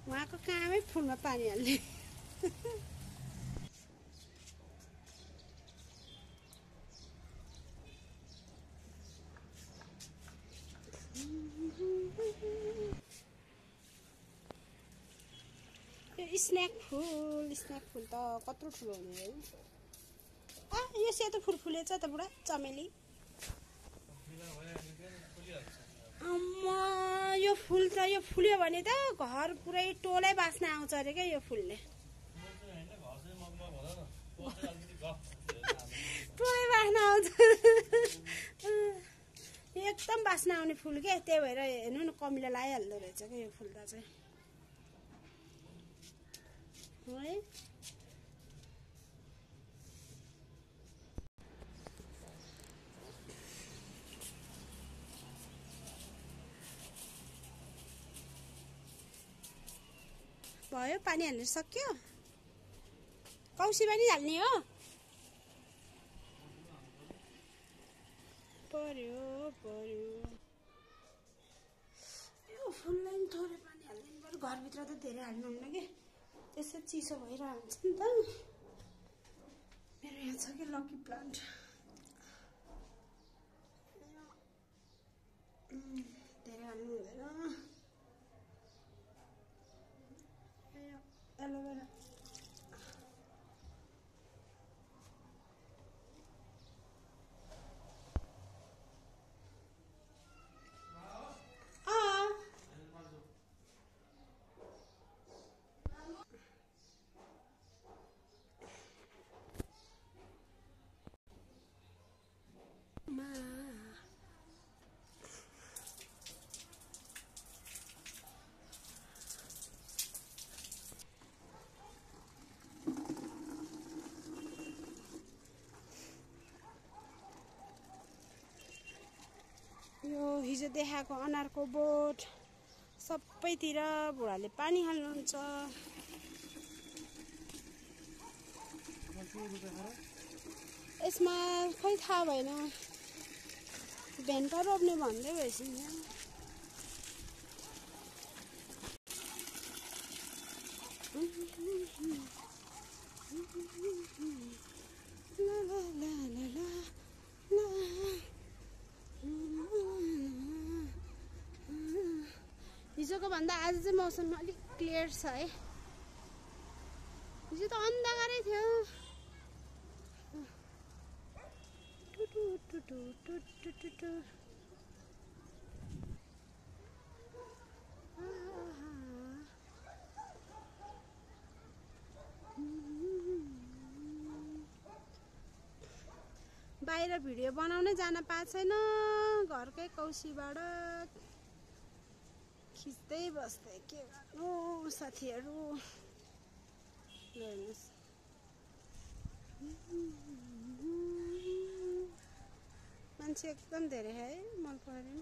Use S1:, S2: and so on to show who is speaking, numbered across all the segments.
S1: उहाँको कामै फुलमा पानी हाल्ने। यो स्नेक फुल त कत्रो ठुलो हुने है। यो सेतो फुल फुलेछ त बुढा चमेली। यो फुल त यो फुल्यो भने त घर पुरै टोलै बास्न आउँछ अरे क्या यो फुलले। टोलै बास्न आउँछ। एकदम बास्न आउने फुल के, त्यही भएर हेर्नु न कमिला लगाइहाल्दो रहेछ क्या यो फुल त चाहिँ है। भयो पानी हाल्नु सक्यो। कौसी पनि हाल्ने हो। पर्यो यो फुललाई पनि थोरै पानी हाल्दिनु पर्यो। घरभित्र त धेरै हाल्नुहुन्न कि त्यसै चिसो भइरहेको हुन्छ नि त। मेरो यहाँ छ कि लकी प्लान्ट, धेरै हाल्नु हुँदैन। एलोभेरा यो हिजो देखाएको अनारको बोट सबैतिर बुढाले पानी हाल्नुहुन्छ। यसमा खै थाहा भएन, भेन्टा रोप्ने भन्दै भएछ नि। हिजोको भन्दा आज चाहिँ मौसम अलिक क्लियर छ है। हिजो त अन्धकारै थियो। बाहिर भिडियो बनाउनै जान पाएको छैन। घरकै कौसीबाट खिच्दै बस्दै के गर्नु साथीहरू। हेर्नुहोस् मान्छे एकदम धेरै है, मन परेन।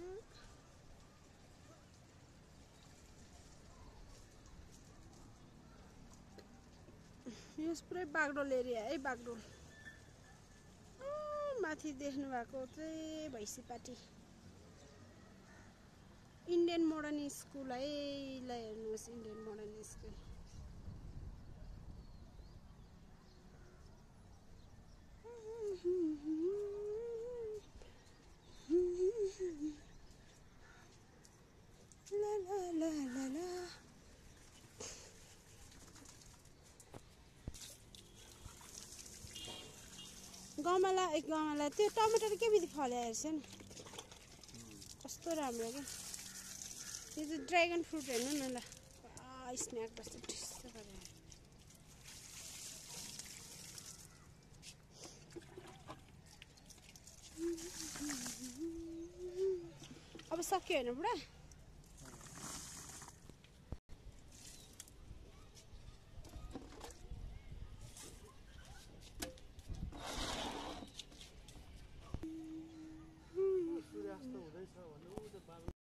S1: यो पुरै बागडोल एरिया है, बागडोल। माथि देख्नु भएको चाहिँ भैँसीपाटी इन्डियन मोडर्न स्कुल है। ल हेर्नुहोस् इन्डियन मोडर्न स्कुल। ला ला ला ला ला। गमला त्यो टमाटर के बित्ति फल्या हेर्छ नि, कस्तो राम्रो क्या। यो चाहिँ ड्र्यागन फ्रुट हेर्नु न ल, स्न्याक जस्तो ठिस्सो गरेर। अब सक्यो होइन बुढा।